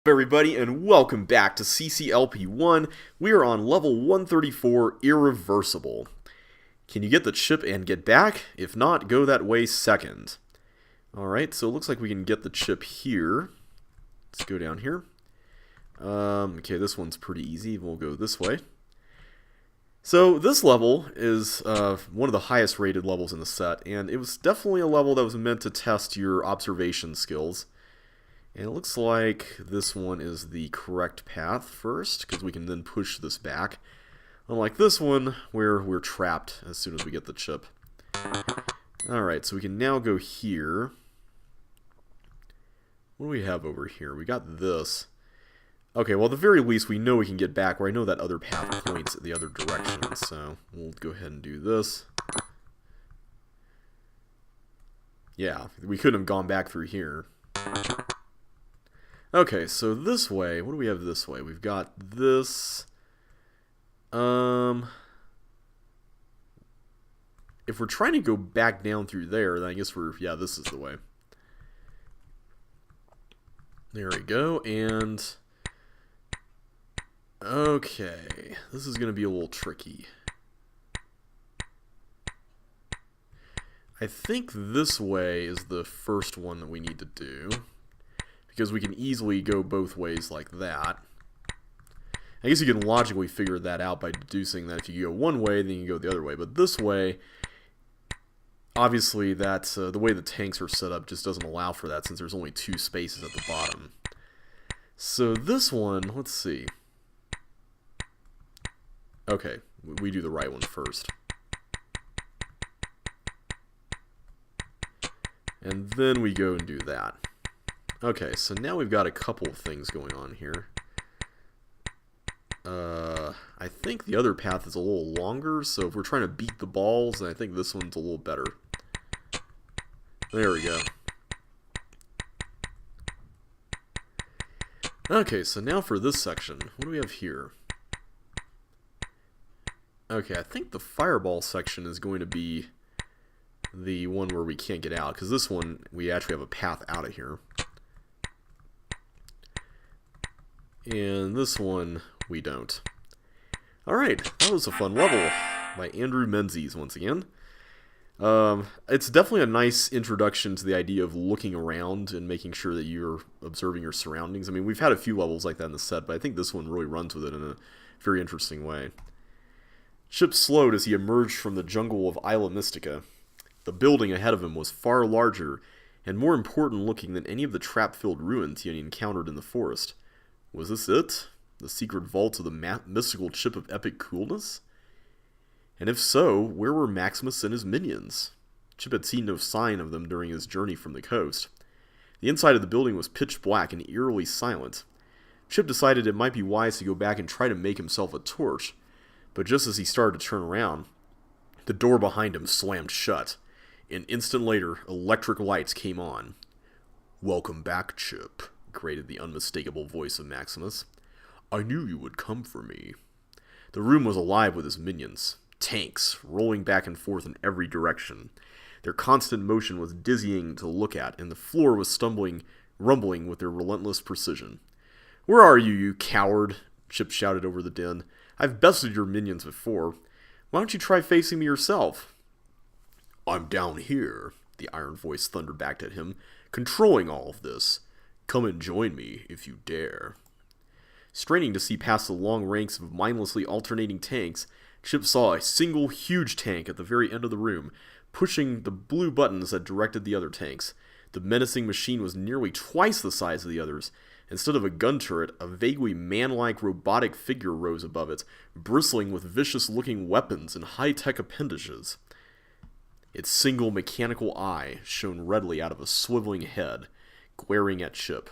Everybody, and welcome back to CCLP1. We are on level 134, Irreversible. Can you get the chip and get back? If not, go that way second. Alright, so it looks like we can get the chip here. Let's go down here. Okay, this one's pretty easy. We'll go this way. So this level is one of the highest rated levels in the set, and it was definitely a level that was meant to test your observation skills. And it looks like this one is the correct path first, because we can then push this back. Unlike this one, where we're trapped as soon as we get the chip. Alright, so we can now go here. What do we have over here? We got this. Okay, well at the very least we know we can get back, where I know that other path points the other direction. So we'll go ahead and do this. Yeah, we couldn't have gone back through here. Okay, so this way, what do we have this way? We've got this. If we're trying to go back down through there, then I guess yeah, this is the way. There we go, and okay, this is going to be a little tricky. I think this way is the first one that we need to do, because we can easily go both ways like that. I guess you can logically figure that out by deducing that if you go one way, then you can go the other way. But this way, obviously, that's the way the tanks are set up just doesn't allow for that, since there's only two spaces at the bottom. So this one, let's see. Okay, we do the right one first. And then we go and do that. Okay, so now we've got a couple of things going on here. I think the other path is a little longer, so if we're trying to beat the balls, then I think this one's a little better. There we go. Okay, so now for this section, what do we have here? Okay, I think the fireball section is going to be the one where we can't get out, because this one, we actually have a path out of here. And this one, we don't. Alright, that was a fun level by Andrew Menzies once again. It's definitely a nice introduction to the idea of looking around and making sure that you're observing your surroundings. I mean, we've had a few levels like that in the set, but I think this one really runs with it in a very interesting way. Chip slowed as he emerged from the jungle of Isla Mystica. The building ahead of him was far larger and more important looking than any of the trap-filled ruins he had encountered in the forest. Was this it? The secret vault of the mystical chip of epic coolness? And if so, where were Maximus and his minions? Chip had seen no sign of them during his journey from the coast. The inside of the building was pitch black and eerily silent. Chip decided it might be wise to go back and try to make himself a torch, but just as he started to turn around, the door behind him slammed shut. An instant later, electric lights came on. "Welcome back, Chip," grated the unmistakable voice of Maximus. "I knew you would come for me." The room was alive with his minions, tanks, rolling back and forth in every direction. Their constant motion was dizzying to look at, and the floor was rumbling with their relentless precision. "Where are you, you coward?" Chip shouted over the din. "I've bested your minions before. Why don't you try facing me yourself?" "I'm down here," the iron voice thundered back at him, "controlling all of this. Come and join me, if you dare." Straining to see past the long ranks of mindlessly alternating tanks, Chip saw a single huge tank at the very end of the room, pushing the blue buttons that directed the other tanks. The menacing machine was nearly twice the size of the others. Instead of a gun turret, a vaguely man-like robotic figure rose above it, bristling with vicious-looking weapons and high-tech appendages. Its single mechanical eye shone redly out of a swiveling head, glaring at Chip.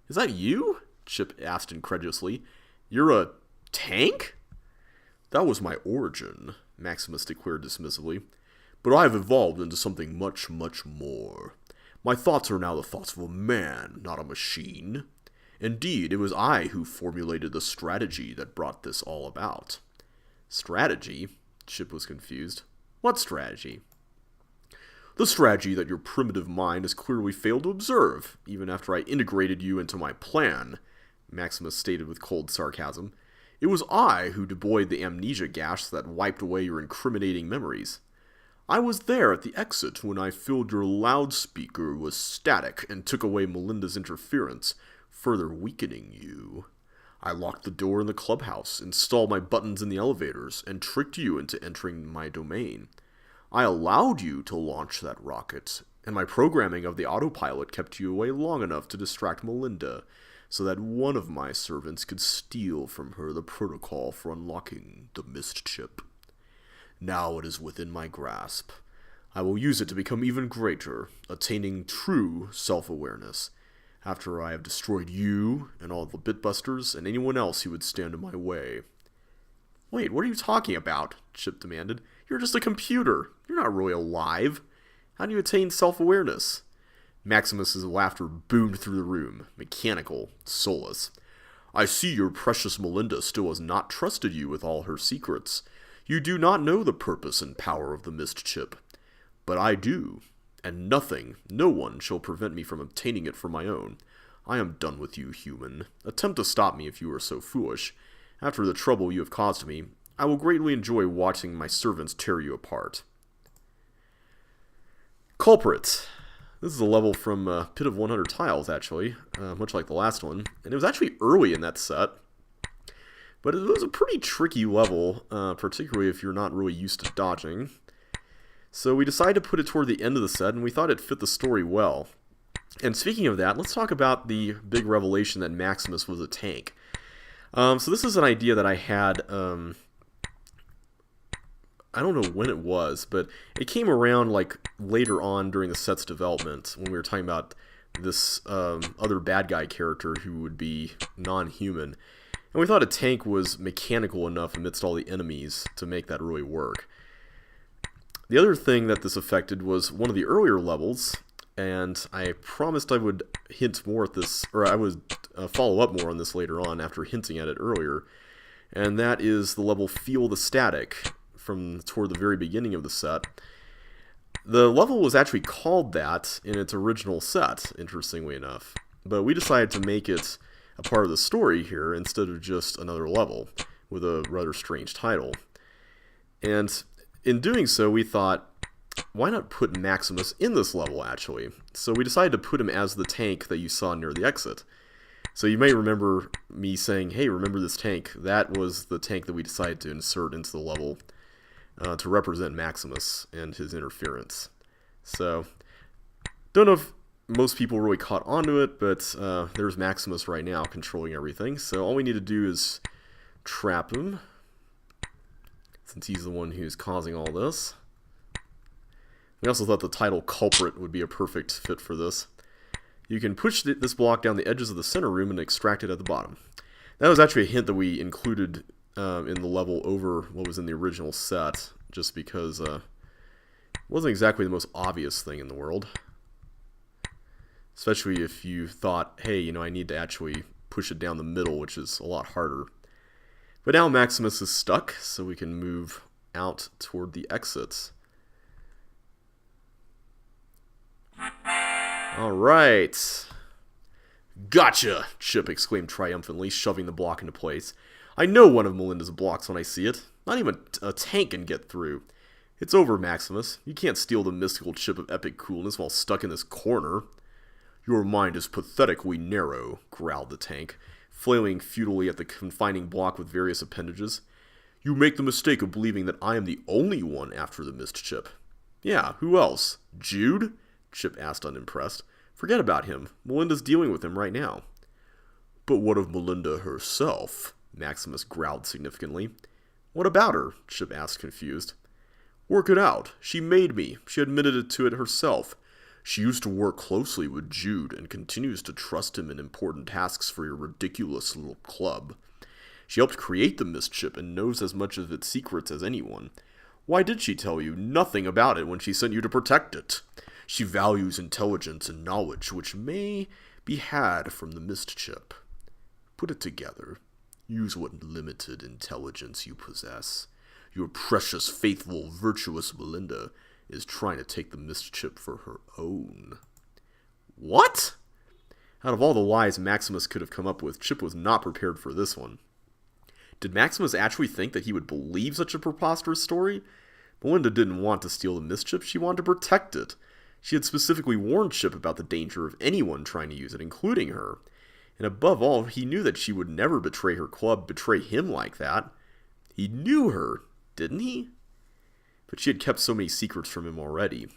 "Is that you?" Chip asked incredulously. "You're a tank?" "That was my origin," Maximus declared dismissively. "But I have evolved into something much, much more. My thoughts are now the thoughts of a man, not a machine. Indeed, it was I who formulated the strategy that brought this all about." "Strategy?" Chip was confused. "What strategy?" "The strategy that your primitive mind has clearly failed to observe, even after I integrated you into my plan," Maximus stated with cold sarcasm. It was I who deployed the amnesia gas that wiped away your incriminating memories. I was there at the exit when I filled your loudspeaker with static and took away Melinda's interference, further weakening you. I locked the door in the clubhouse, installed my buttons in the elevators, and tricked you into entering my domain. I allowed you to launch that rocket, and my programming of the autopilot kept you away long enough to distract Melinda, so that one of my servants could steal from her the protocol for unlocking the mist chip. Now it is within my grasp. I will use it to become even greater, attaining true self-awareness, after I have destroyed you and all the Bitbusters and anyone else who would stand in my way. Wait, what are you talking about? Chip demanded. You're just a computer. You're not really alive. How do you attain self-awareness? Maximus's laughter boomed through the room, mechanical, soulless. I see your precious Melinda still has not trusted you with all her secrets. You do not know the purpose and power of the mist chip. But I do, and nothing, no one shall prevent me from obtaining it for my own. I am done with you, human. Attempt to stop me if you are so foolish. After the trouble you have caused me, I will greatly enjoy watching my servants tear you apart. Culprit. This is a level from Pit of 100 Tiles, actually, much like the last one. And it was actually early in that set. But it was a pretty tricky level, particularly if you're not really used to dodging. So we decided to put it toward the end of the set, and we thought it fit the story well. And speaking of that, let's talk about the big revelation that Maximus was a tank. So this is an idea that I had, I don't know when it was, but it came around like later on during the set's development when we were talking about this other bad guy character who would be non-human. And we thought a tank was mechanical enough amidst all the enemies to make that really work. The other thing that this affected was one of the earlier levels, and I promised I would hint more at this, or I would follow up more on this later on after hinting at it earlier, and that is the level Feel the Static from toward the very beginning of the set. The level was actually called that in its original set, interestingly enough, but we decided to make it a part of the story here instead of just another level with a rather strange title. And in doing so, we thought, why not put Maximus in this level, actually? So we decided to put him as the tank that you saw near the exit. So you may remember me saying, hey, remember this tank? That was the tank that we decided to insert into the level to represent Maximus and his interference. So, don't know if most people really caught onto it, but there's Maximus right now controlling everything. So all we need to do is trap him, since he's the one who's causing all this. We also thought the title Culprit would be a perfect fit for this. You can push this block down the edges of the center room and extract it at the bottom. That was actually a hint that we included in the level over what was in the original set, just because it wasn't exactly the most obvious thing in the world. Especially if you thought, hey, you know, I need to actually push it down the middle, which is a lot harder. But now Maximus is stuck, so we can move out toward the exits. Alright. Gotcha! Chip exclaimed triumphantly, shoving the block into place. I know one of Melinda's blocks when I see it. Not even a tank can get through. It's over, Maximus. You can't steal the mystical chip of epic coolness while stuck in this corner. Your mind is pathetically narrow, growled the tank, flailing futilely at the confining block with various appendages. You make the mistake of believing that I am the only one after the mist chip. Yeah, who else? Jude? Chip asked, unimpressed. Forget about him. Melinda's dealing with him right now. But what of Melinda herself? Maximus growled significantly. What about her? Chip asked, confused. Work it out. She made me. She admitted to it herself. She used to work closely with Jude and continues to trust him in important tasks for your ridiculous little club. She helped create the mist chip and knows as much of its secrets as anyone. Why did she tell you nothing about it when she sent you to protect it? She values intelligence and knowledge which may be had from the mist chip. Put it together. Use what limited intelligence you possess. Your precious, faithful, virtuous Melinda is trying to take the mist chip for her own. What? Out of all the lies Maximus could have come up with, Chip was not prepared for this one. Did Maximus actually think that he would believe such a preposterous story? Melinda didn't want to steal the mischip, she wanted to protect it. She had specifically warned Chip about the danger of anyone trying to use it, including her. And above all, he knew that she would never betray her club, betray him like that. He knew her, didn't he? But she had kept so many secrets from him already.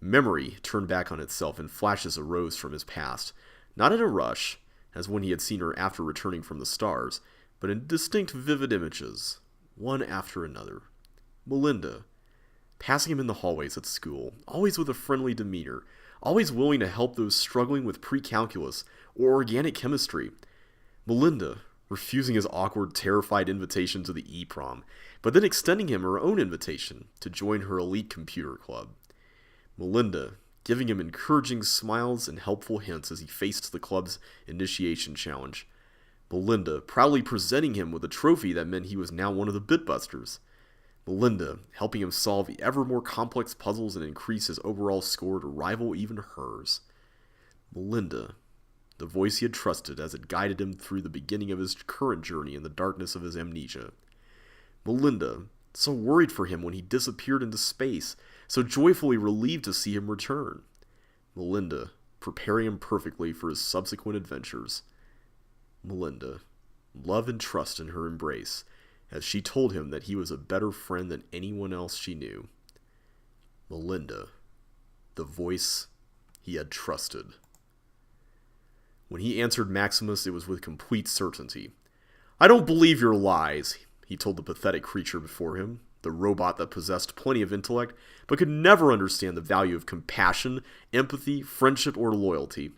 Memory turned back on itself and flashes arose from his past, not in a rush, as when he had seen her after returning from the stars, but in distinct vivid images, one after another. Melinda, passing him in the hallways at school, always with a friendly demeanor, always willing to help those struggling with pre-calculus or organic chemistry. Melinda, refusing his awkward, terrified invitation to the E-prom, but then extending him her own invitation to join her elite computer club. Melinda, giving him encouraging smiles and helpful hints as he faced the club's initiation challenge. Melinda, proudly presenting him with a trophy that meant he was now one of the Bitbusters. Melinda, helping him solve the ever more complex puzzles and increase his overall score to rival even hers. Melinda, the voice he had trusted as it guided him through the beginning of his current journey in the darkness of his amnesia. Melinda, so worried for him when he disappeared into space, so joyfully relieved to see him return. Melinda, preparing him perfectly for his subsequent adventures. Melinda, love and trust in her embrace, as she told him that he was a better friend than anyone else she knew. Melinda, the voice he had trusted. When he answered Maximus, it was with complete certainty. "I don't believe your lies," he told the pathetic creature before him, the robot that possessed plenty of intellect, but could never understand the value of compassion, empathy, friendship, or loyalty.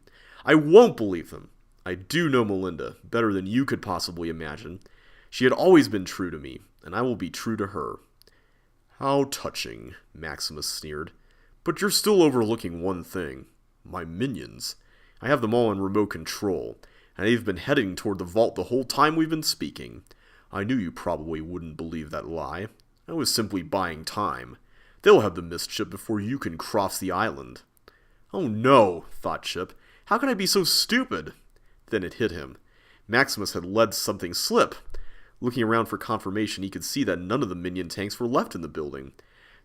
"I won't believe them. I do know Melinda better than you could possibly imagine. She had always been true to me, and I will be true to her." "How touching," Maximus sneered. "But you're still overlooking one thing. My minions. I have them all in remote control, and they've been heading toward the vault the whole time we've been speaking. I knew you probably wouldn't believe that lie. I was simply buying time. They'll have the mischip before you can cross the island." "Oh no," thought Chip. "How can I be so stupid?" Then it hit him. Maximus had let something slip. Looking around for confirmation, he could see that none of the minion tanks were left in the building.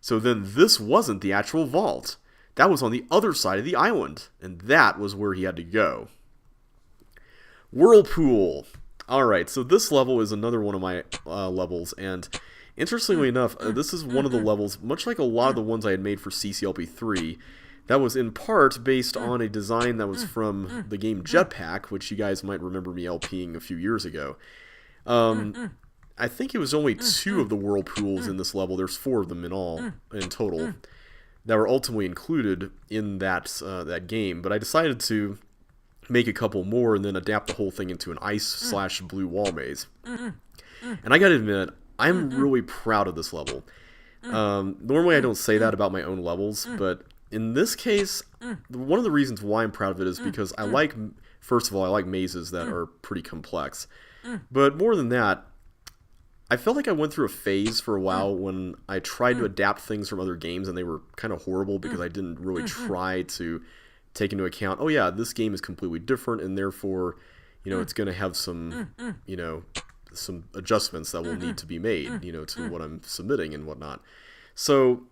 So then this wasn't the actual vault. That was on the other side of the island, and that was where he had to go. Whirlpool. Alright, so this level is another one of my levels, and interestingly enough, this is one of the levels, much like a lot of the ones I had made for CCLP3, that was in part based on a design that was from the game Jetpack, which you guys might remember me LPing a few years ago. I think it was only 2 of the whirlpools in this level, there's 4 of them in total, that were ultimately included in that game, but I decided to make a couple more and then adapt the whole thing into an ice/blue wall maze. And I gotta admit, I'm really proud of this level. Normally I don't say that about my own levels, but in this case, one of the reasons why I'm proud of it is because first of all, I like mazes that are pretty complex. But more than that, I felt like I went through a phase for a while when I tried to adapt things from other games and they were kind of horrible because I didn't really try to take into account, oh yeah, this game is completely different and therefore, it's going to have some, some adjustments that will need to be made, to what I'm submitting and whatnot. So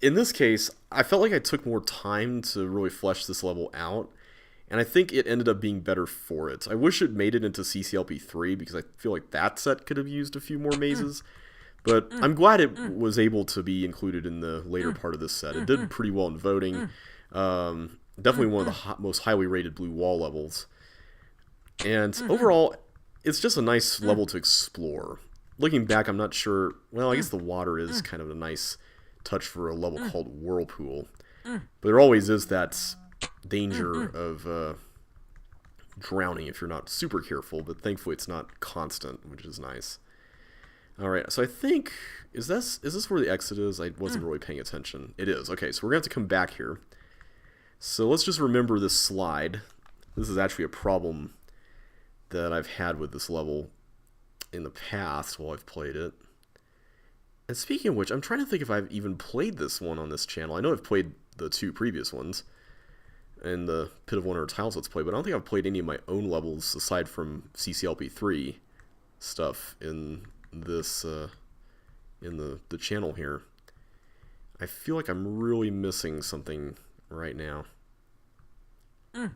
in this case, I felt like I took more time to really flesh this level out, and I think it ended up being better for it. I wish it made it into CCLP3 because I feel like that set could have used a few more mazes, but I'm glad it was able to be included in the later part of this set. It did pretty well in voting. Definitely one of the most highly rated blue wall levels. And overall, it's just a nice level to explore. Looking back, I'm not sure... Well, I guess the water is kind of a nice touch for a level called Whirlpool. But there always is that danger of drowning if you're not super careful, but thankfully it's not constant, which is nice. Alright, so I think... Is this where the exit is? I wasn't really paying attention. It is. Okay, so we're going to have to come back here. So let's just remember this slide. This is actually a problem that I've had with this level in the past while I've played it. And speaking of which, I'm trying to think if I've even played this one on this channel. I know I've played the 2 previous ones. in the Pit of Wonder Tiles Let's Play, but I don't think I've played any of my own levels aside from CCLP3 stuff in this, in the channel here. I feel like I'm really missing something right now. So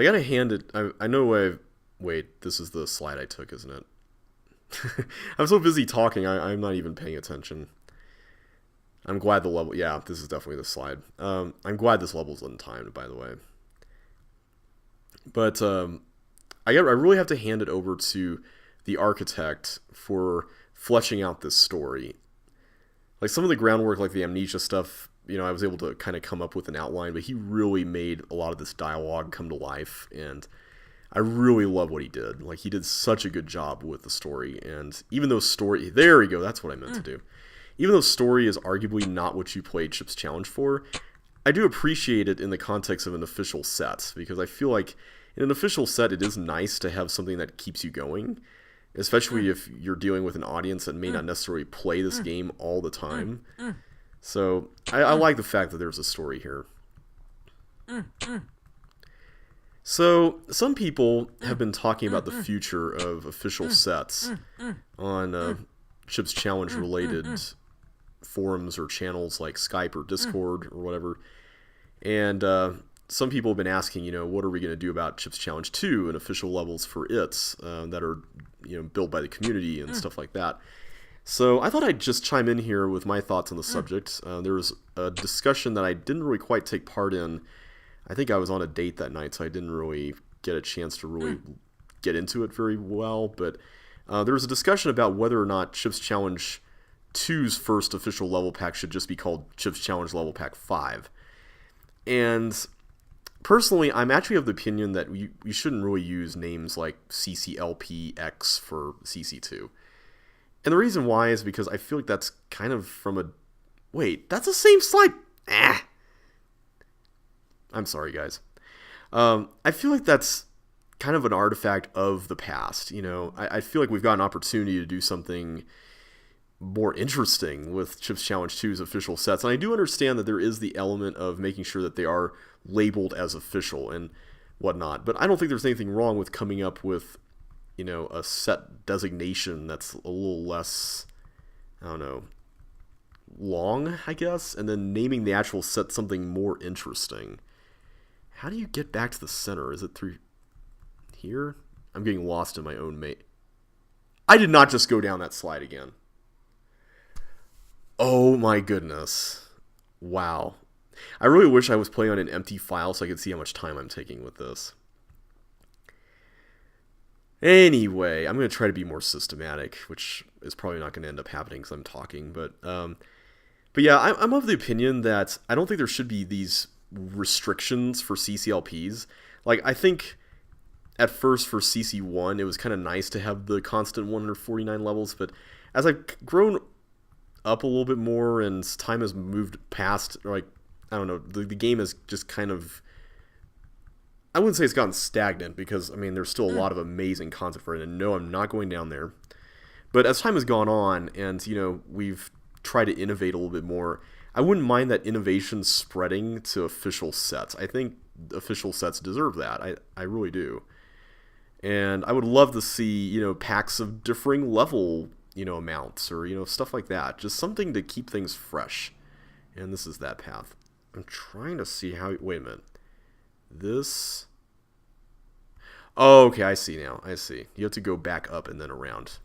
I gotta hand it, I know wait, this is the slide I took, isn't it? I'm so busy talking, I'm not even paying attention. I'm glad the level, yeah, this is definitely the slide. I'm glad this level's untimed, by the way. But I really have to hand it over to the architect for fleshing out this story. Like some of the groundwork, like the amnesia stuff, you know, I was able to kind of come up with an outline, but he really made a lot of this dialogue come to life, and I really love what he did. Like, he did such a good job with the story, and even though story, there we go, that's what I meant to do. Even though story is arguably not what you played Chip's Challenge for, I do appreciate it in the context of an official set, because I feel like in an official set, it is nice to have something that keeps you going, especially if you're dealing with an audience that may not necessarily play this game all the time. So I like the fact that there's a story here. So some people have been talking about the future of official sets on Chip's Challenge related forums or channels like Skype or Discord or whatever. And some people have been asking, you know, what are we going to do about Chip's Challenge 2 and official levels for its that are, you know, built by the community and stuff like that. So I thought I'd just chime in here with my thoughts on the subject. There was a discussion that I didn't really quite take part in. I think I was on a date that night, so I didn't really get a chance to really get into it very well. But there was a discussion about whether or not Chip's Challenge 2's first official level pack should just be called Chip's Challenge Level Pack 5. And personally, I'm actually of the opinion that you shouldn't really use names like CCLPX for CC2. And the reason why is because I feel like that's kind of from a... Wait, that's the same slide! I'm sorry, guys. I feel like that's kind of an artifact of the past, you know? I feel like we've got an opportunity to do something more interesting with Chip's Challenge 2's official sets. And I do understand that there is the element of making sure that they are labeled as official and whatnot. But I don't think there's anything wrong with coming up with, you know, a set designation that's a little less, I don't know, long, I guess, and then naming the actual set something more interesting. How do you get back to the center? Is it through here? I'm getting lost in my own mate. I did not just go down that slide again. Oh my goodness. Wow. I really wish I was playing on an empty file so I could see how much time I'm taking with this. Anyway, I'm going to try to be more systematic, which is probably not going to end up happening because I'm talking. But yeah, I'm of the opinion that I don't think there should be these restrictions for CCLPs. Like, I think at first for CC1, it was kind of nice to have the constant 149 levels, but as I've grown up a little bit more and time has moved past, like, I don't know, the game has just kind of, I wouldn't say it's gotten stagnant because, I mean, there's still a lot of amazing content for it, and no, I'm not going down there. But as time has gone on and, you know, we've tried to innovate a little bit more, I wouldn't mind that innovation spreading to official sets. I think official sets deserve that. I really do. And I would love to see, you know, packs of differing level, you know, amounts or, you know, stuff like that. Just something to keep things fresh. And this is that path. I'm trying to see how... Wait a minute. This... Oh, okay, I see now. I see. You have to go back up and then around.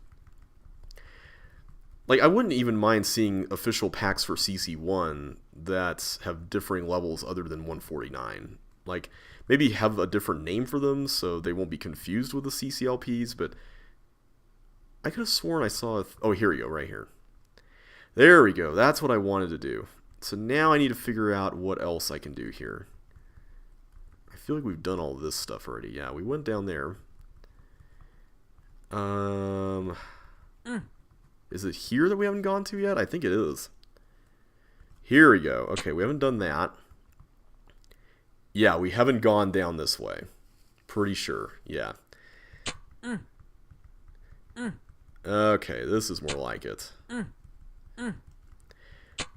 Like, I wouldn't even mind seeing official packs for CC1 that have differing levels other than 149. Like, maybe have a different name for them so they won't be confused with the CCLPs, but I could have sworn I saw... Oh, here we go, right here. There we go. That's what I wanted to do. So now I need to figure out what else I can do here. I feel like we've done all this stuff already. Yeah, we went down there. Is it here that we haven't gone to yet? I think it is. Here we go. Okay, we haven't done that. Yeah, we haven't gone down this way. Pretty sure. Yeah. Okay, this is more like it.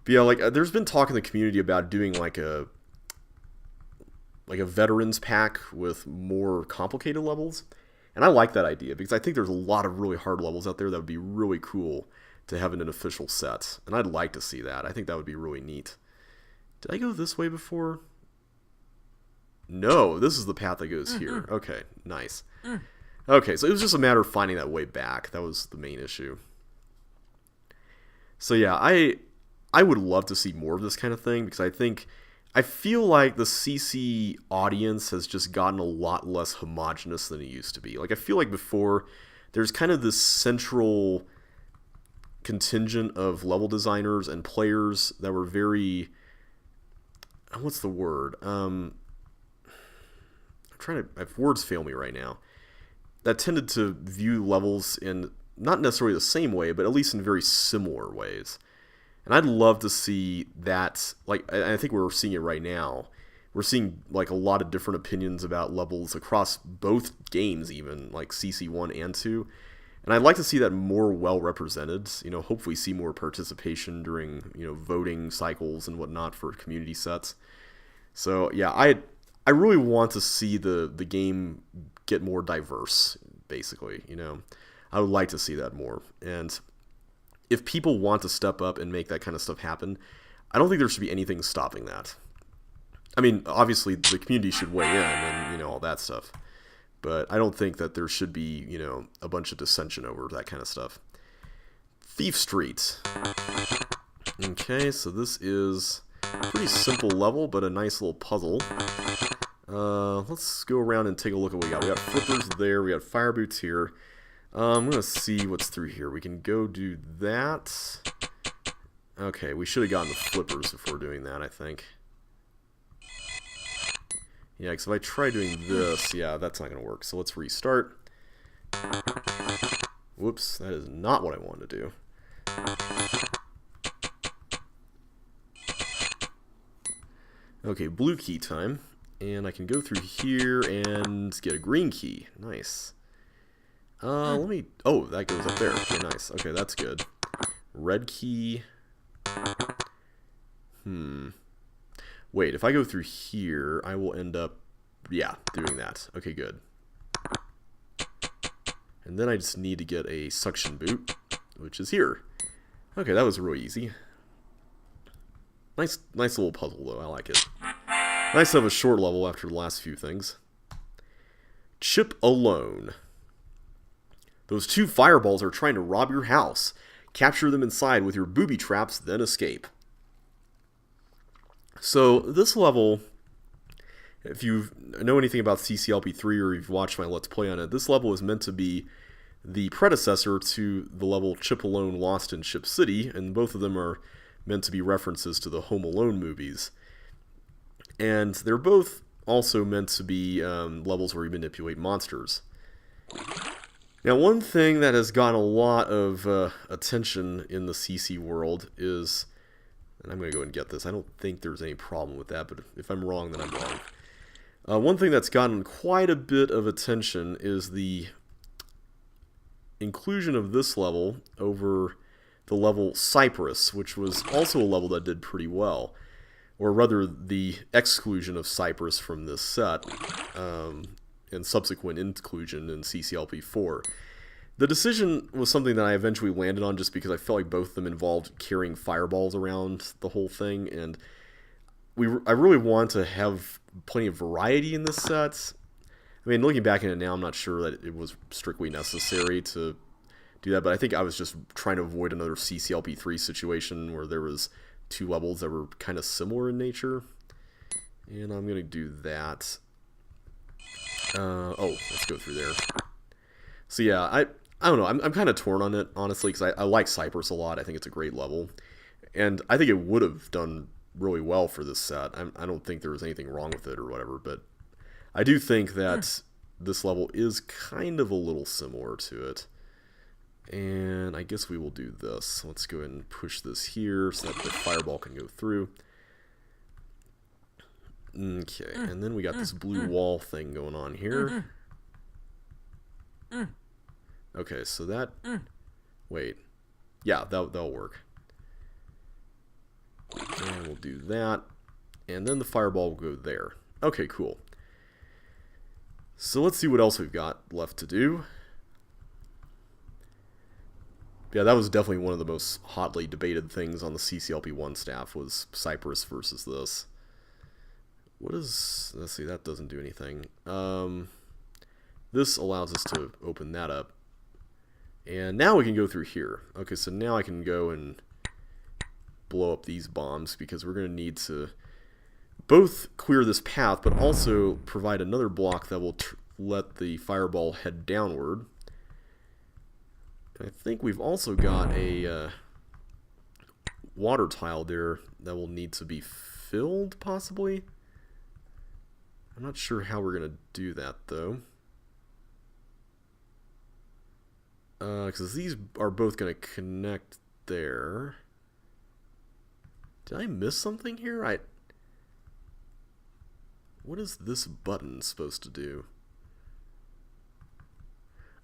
But yeah, like there's been talk in the community about doing like a veterans pack with more complicated levels. And I like that idea because I think there's a lot of really hard levels out there that would be really cool to have in an official set. And I'd like to see that. I think that would be really neat. Did I go this way before? No, this is the path that goes here. Okay, nice. Okay, so it was just a matter of finding that way back. That was the main issue. So yeah, I would love to see more of this kind of thing because I feel like the CC audience has just gotten a lot less homogenous than it used to be. Like I feel like before there's kind of this central contingent of level designers and players that were very, what's the word? Words fail me right now. That tended to view levels in not necessarily the same way, but at least in very similar ways. And I'd love to see that, like, I think we're seeing it right now. We're seeing, like, a lot of different opinions about levels across both games even, like CC1 and 2. And I'd like to see that more well represented, you know, hopefully see more participation during, you know, voting cycles and whatnot for community sets. So, yeah, I really want to see the game get more diverse, basically, you know. I would like to see that more. And if people want to step up and make that kind of stuff happen, I don't think there should be anything stopping that. I mean, obviously, the community should weigh in and, you know, all that stuff. But I don't think that there should be, you know, a bunch of dissension over that kind of stuff. Thief Street. Okay, so this is a pretty simple level, but a nice little puzzle. Let's go around and take a look at what we got. We got flippers there, we got fire boots here. I'm going to see what's through here. We can go do that. Okay, we should have gotten the flippers before doing that, I think. Yeah, because if I try doing this, yeah, that's not going to work. So let's restart. Whoops, that is not what I wanted to do. Okay, blue key time. And I can go through here and get a green key. Nice. Let me... Oh, that goes up there. Okay, nice. Okay, that's good. Red key. Wait, if I go through here, I will end up... Yeah, doing that. Okay, good. And then I just need to get a suction boot, which is here. Okay, that was really easy. Nice little puzzle, though. I like it. Nice to have a short level after the last few things. Chip alone. Those two fireballs are trying to rob your house. Capture them inside with your booby traps, then escape. So this level, if you know anything about CCLP3 or you've watched my Let's Play on it, this level is meant to be the predecessor to the level Chip Alone Lost in Ship City, and both of them are meant to be references to the Home Alone movies. And they're both also meant to be levels where you manipulate monsters. Now, one thing that has gotten a lot of attention in the CC world is, and I'm going to go and get this, I don't think there's any problem with that, but if I'm wrong, then I'm wrong. One thing that's gotten quite a bit of attention is the inclusion of this level over the level Cypress, which was also a level that did pretty well. Or rather, the exclusion of Cypress from this set, and subsequent inclusion in CCLP4. The decision was something that I eventually landed on just because I felt like both of them involved carrying fireballs around the whole thing, and I really want to have plenty of variety in this set. I mean, looking back at it now, I'm not sure that it was strictly necessary to do that, but I think I was just trying to avoid another CCLP3 situation where there was two levels that were kind of similar in nature. And I'm going to do that. Oh, let's go through there. So yeah, I don't know. I'm kind of torn on it, honestly, because I like Cypress a lot. I think it's a great level. And I think it would have done really well for this set. I don't think there was anything wrong with it or whatever, but I do think that this level is kind of a little similar to it. And I guess we will do this. Let's go ahead and push this here so that the fireball can go through. Okay, and then we got this blue wall thing going on here. Okay, so that... Wait. Yeah, that'll work. And we'll do that. And then the fireball will go there. Okay, cool. So let's see what else we've got left to do. Yeah, that was definitely one of the most hotly debated things on the CCLP1 staff was Cypress versus this. What is... Let's see, that doesn't do anything. This allows us to open that up. And now we can go through here. Okay, so now I can go and blow up these bombs because we're going to need to both clear this path, but also provide another block that will let the fireball head downward. And I think we've also got a water tile there that will need to be filled, possibly. I'm not sure how we're going to do that, though. Because these are both going to connect there. Did I miss something here? What is this button supposed to do?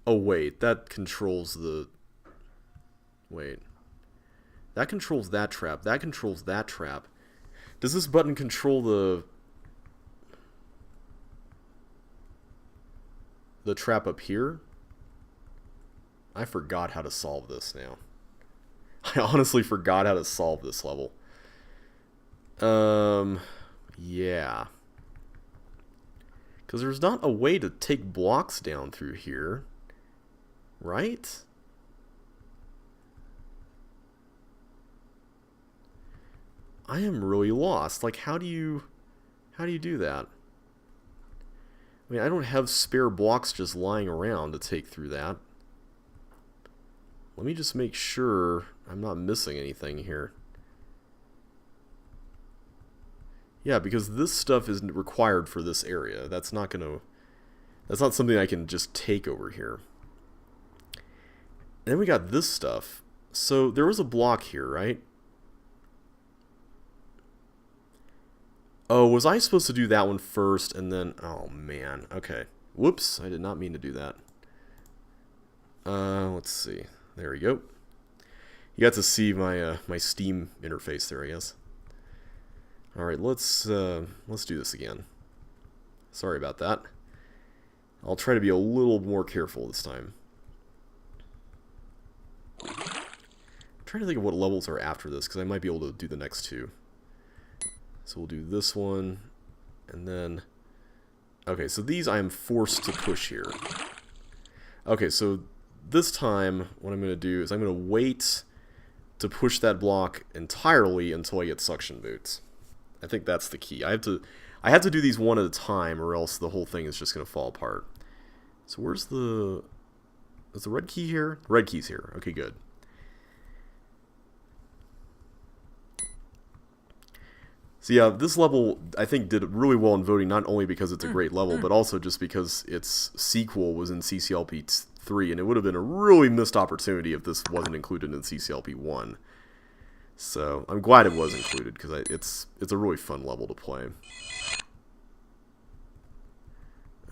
Oh, wait. That controls the... Wait. That controls that trap. That controls that trap. Does this button control the trap up here? I forgot how to solve this now. I honestly forgot how to solve this level. Yeah. Because there's not a way to take blocks down through here. Right? I am really lost. Like, how do you do that? I mean, I don't have spare blocks just lying around to take through that. Let me just make sure I'm not missing anything here. Yeah, because this stuff isn't required for this area. That's not something I can just take over here. And then we got this stuff. So there was a block here, right? Oh, was I supposed to do that one first and then... Oh, man. Okay. Whoops. I did not mean to do that. Let's see. There we go. You got to see my my Steam interface there, I guess. All right, let's do this again. Sorry about that. I'll try to be a little more careful this time. I'm trying to think of what levels are after this because I might be able to do the next two. So we'll do this one, and then... Okay, so these I am forced to push here. Okay, so this time what I'm going to do is I'm going to wait to push that block entirely until I get suction boots. I think that's the key. I have to do these one at a time, or else the whole thing is just going to fall apart. So where's the... Is the red key here? The red key's here. Okay, good. So yeah, this level, I think, did really well in voting, not only because it's a great level, but also just because its sequel was in CCLP3, and it would have been a really missed opportunity if this wasn't included in CCLP1. So I'm glad it was included, because it's a really fun level to play.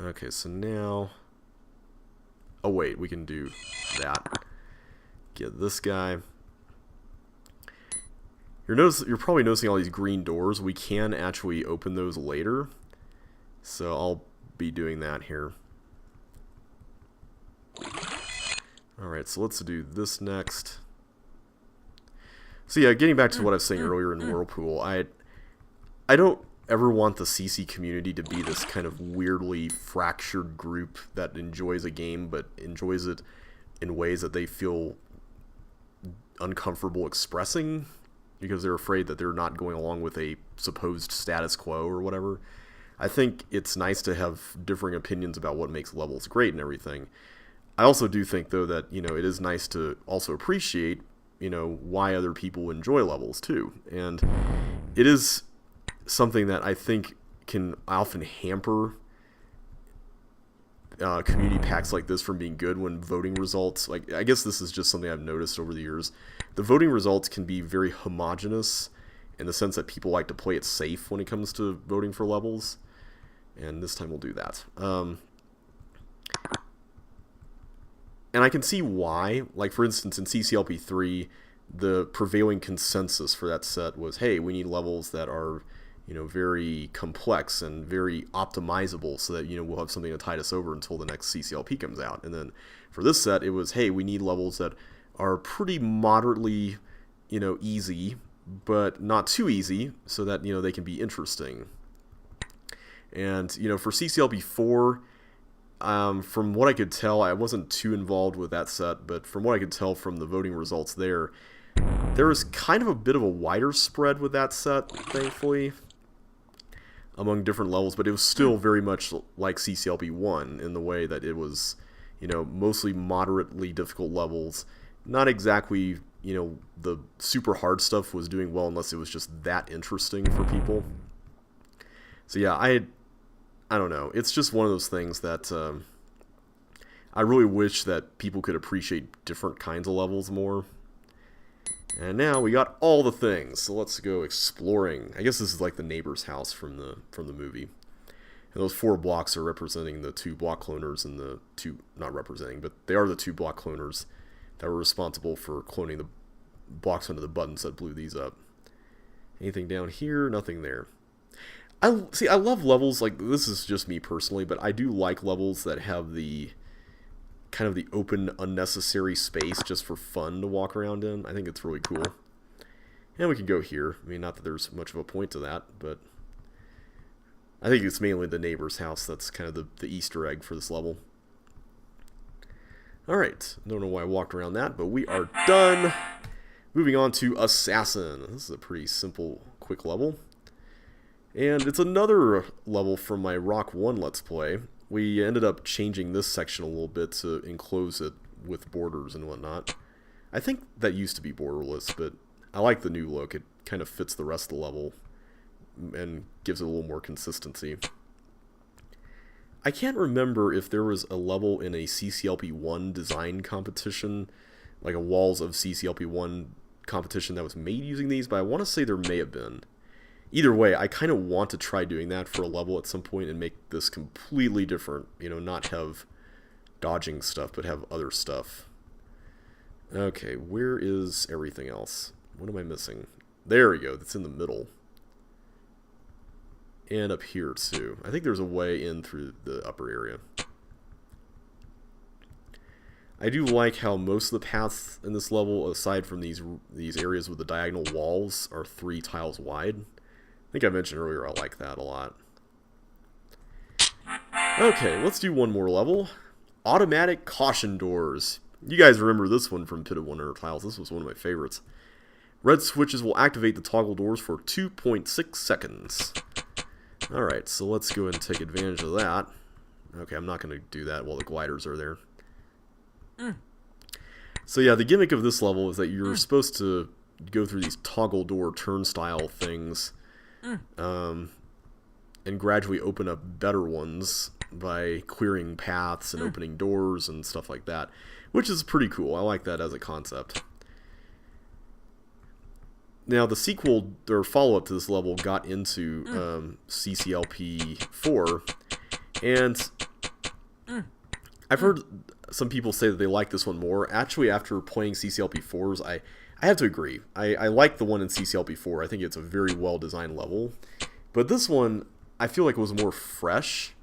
Okay, so now... Oh wait, we can do that. Get this guy. You're probably noticing all these green doors. We can actually open those later. So I'll be doing that here. Alright, so let's do this next. So yeah, getting back to what I was saying earlier in Whirlpool, I don't ever want the CC community to be this kind of weirdly fractured group that enjoys a game, but enjoys it in ways that they feel uncomfortable expressing, because they're afraid that they're not going along with a supposed status quo or whatever. I think it's nice to have differing opinions about what makes levels great and everything. I also do think, though, that, you know, it is nice to also appreciate, you know, why other people enjoy levels, too. And it is something that I think can often hamper community packs like this from being good when voting results, like, I guess this is just something I've noticed over the years. The voting results can be very homogenous in the sense that people like to play it safe when it comes to voting for levels. And this time we'll do that. And I can see why. Like, for instance, in CCLP3, the prevailing consensus for that set was, hey, we need levels that are, very complex and very optimizable so that, we'll have something to tide us over until the next CCLP comes out. And then for this set, it was, hey, we need levels that are pretty moderately, easy, but not too easy so that, they can be interesting. And, for CCLP4, from what I could tell, I wasn't too involved with that set, but from what I could tell from the voting results there was kind of a bit of a wider spread with that set, thankfully, among different levels, but it was still very much like CCLP1 in the way that it was, mostly moderately difficult levels. Not exactly, the super hard stuff was doing well unless it was just that interesting for people. So yeah, I don't know. It's just one of those things that I really wish that people could appreciate different kinds of levels more. And now we got all the things, so let's go exploring. I guess this is like the neighbor's house from the movie. And those 4 blocks are representing the 2 block cloners and the 2, not representing, but they are the 2 block cloners that were responsible for cloning the blocks under the buttons that blew these up. Anything down here? Nothing there. I love levels, like, this is just me personally, but I do like levels that have the kind of the open, unnecessary space just for fun to walk around in. I think it's really cool. And we can go here. I mean, not that there's much of a point to that, but I think it's mainly the neighbor's house that's kind of the Easter egg for this level. Alright, don't know why I walked around that, but we are done. Moving on to Assassin. This is a pretty simple, quick level. And it's another level from my Rock 1 Let's Play. We ended up changing this section a little bit to enclose it with borders and whatnot. I think that used to be borderless, but I like the new look. It kind of fits the rest of the level and gives it a little more consistency. I can't remember if there was a level in a CCLP1 design competition, like a Walls of CCLP1 competition that was made using these, but I want to say there may have been. Either way, I kind of want to try doing that for a level at some point and make this completely different. Not have dodging stuff, but have other stuff. Okay, where is everything else? What am I missing? There we go, that's in the middle. And up here, too. I think there's a way in through the upper area. I do like how most of the paths in this level, aside from these areas with the diagonal walls, are 3 tiles wide. I think I mentioned earlier I like that a lot. Okay, let's do one more level. Automatic caution doors. You guys remember this one from Pit of Wonder Tiles. This was one of my favorites. Red switches will activate the toggle doors for 2.6 seconds. Alright, so let's go ahead and take advantage of that. Okay, I'm not going to do that while the gliders are there. So yeah, the gimmick of this level is that you're supposed to go through these toggle door turnstile things and gradually open up better ones by clearing paths and opening doors and stuff like that, which is pretty cool. I like that as a concept. Now, the sequel, or follow-up to this level, got into CCLP4, and I've heard some people say that they like this one more. Actually, after playing CCLP4s, I have to agree. I like the one in CCLP4. I think it's a very well-designed level. But this one, I feel like it was more fresh.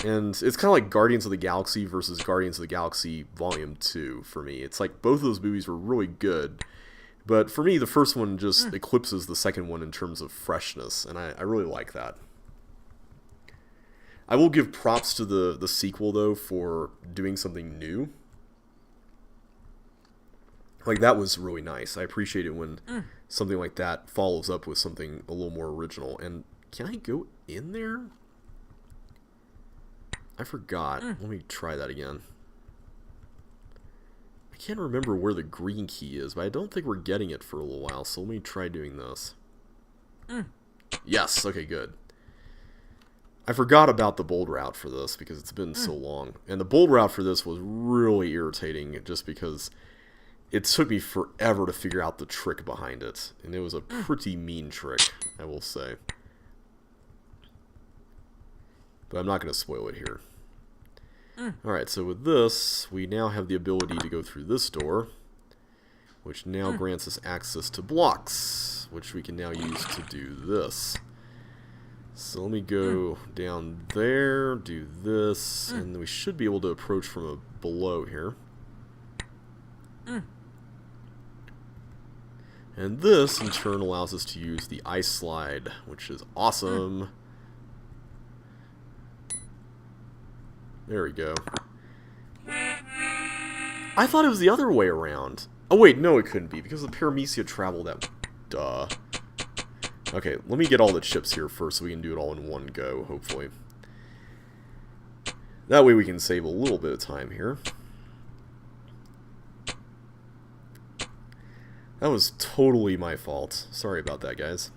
And it's kind of like Guardians of the Galaxy versus Guardians of the Galaxy Volume 2 for me. It's like both of those movies were really good. But for me, the first one just eclipses the second one in terms of freshness. And I really like that. I will give props to the sequel, though, for doing something new. Like, that was really nice. I appreciate it when something like that follows up with something a little more original. And can I go in there? I forgot. Let me try that again. I can't remember where the green key is, but I don't think we're getting it for a little while. So let me try doing this. Yes, okay, good. I forgot about the bold route for this because it's been so long. And the bold route for this was really irritating just because it took me forever to figure out the trick behind it. And it was a pretty mean trick, I will say. But I'm not going to spoil it here. Alright, so with this, we now have the ability to go through this door. which now grants us access to blocks, which we can now use to do this. So let me go down there, do this, and we should be able to approach from below here. And this, in turn, allows us to use the ice slide, which is awesome. There we go. I thought it was the other way around. Oh wait, no it couldn't be, because the Paramecia travel that... Duh. Okay, let me get all the chips here first so we can do it all in one go, hopefully. That way we can save a little bit of time here. That was totally my fault. Sorry about that, guys.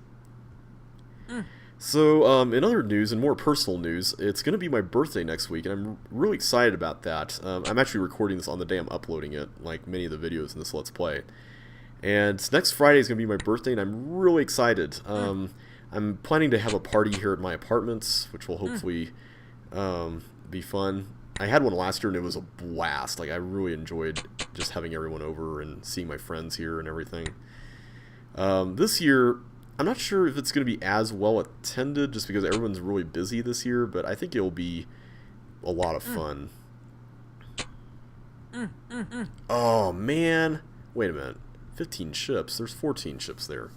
So, in other news, and more personal news, it's going to be my birthday next week, and I'm really excited about that. I'm actually recording this on the day I'm uploading it, like many of the videos in this Let's Play. And next Friday is going to be my birthday, and I'm really excited. I'm planning to have a party here at my apartment, which will hopefully be fun. I had one last year, and it was a blast. Like, I really enjoyed just having everyone over and seeing my friends here and everything. This year... I'm not sure if it's going to be as well attended, just because everyone's really busy this year, but I think it'll be a lot of fun. Oh, man. Wait a minute. 15 ships. There's 14 ships there.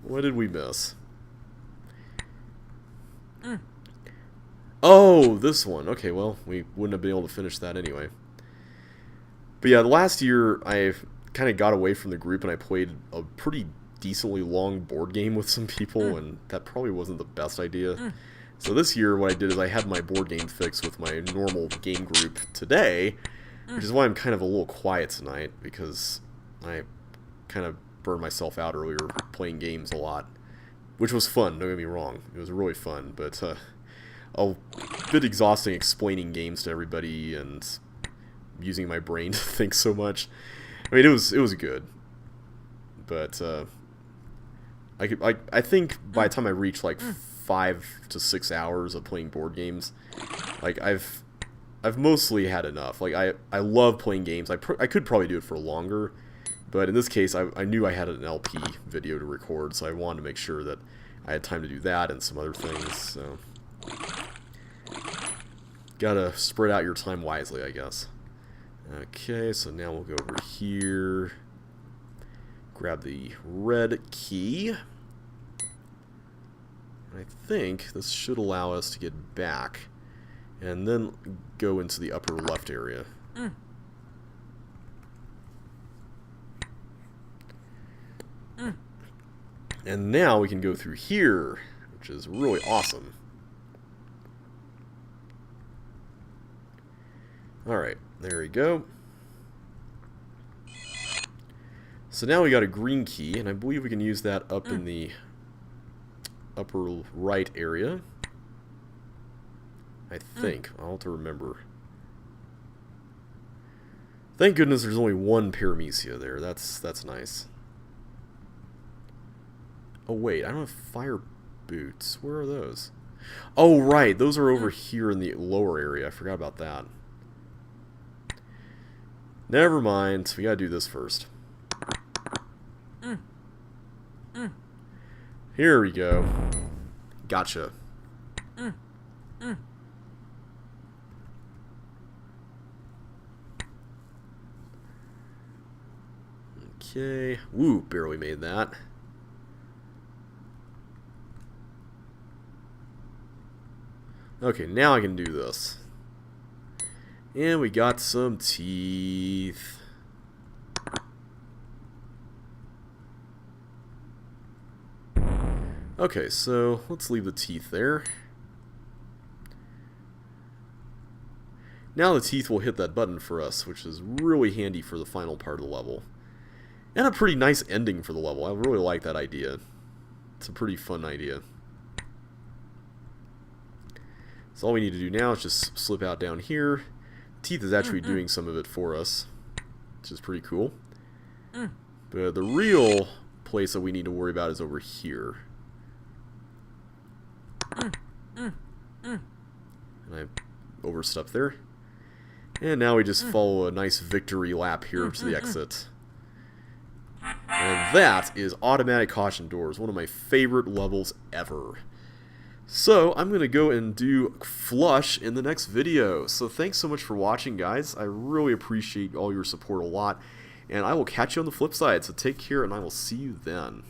What did we miss? Oh, this one. Okay, well, we wouldn't have been able to finish that anyway. But yeah, last year I kind of got away from the group and I played a pretty decently long board game with some people, and that probably wasn't the best idea. So this year what I did is I had my board game fixed with my normal game group today, which is why I'm kind of a little quiet tonight, because I kind of burned myself out earlier playing games a lot, which was fun, don't get me wrong. It was really fun, but a bit exhausting explaining games to everybody and using my brain to think so much. I mean, it was good, but I think by the time I reach like 5 to 6 hours of playing board games, like I've mostly had enough. Like I love playing games. I could probably do it for longer, but in this case I knew I had an LP video to record, so I wanted to make sure that I had time to do that and some other things. So gotta spread out your time wisely, I guess. Okay, so now we'll go over here. Grab the red key. I think this should allow us to get back and then go into the upper left area. And now we can go through here, which is really awesome. Alright, there we go. So now we got a green key, and I believe we can use that up in the upper right area. I think. I'll have to remember. Thank goodness there's only one Paramecia there. That's nice. Oh wait, I don't have fire boots. Where are those? Oh right, those are over here in the lower area. I forgot about that. Never mind. We gotta do this first. Here we go. Gotcha. Okay. Woo, barely made that. Okay, now I can do this. And we got some teeth. Okay, so let's leave the teeth there. Now the teeth will hit that button for us, which is really handy for the final part of the level. And a pretty nice ending for the level. I really like that idea. It's a pretty fun idea. So all we need to do now is just slip out down here. Teeth is actually doing some of it for us, which is pretty cool. But the real place that we need to worry about is over here. And I overstepped there. And now we just follow a nice victory lap here to the exit. And that is Automatic Caution Doors, one of my favorite levels ever. So I'm going to go and do Flush in the next video. So thanks so much for watching, guys. I really appreciate all your support a lot. And I will catch you on the flip side. So take care, and I will see you then.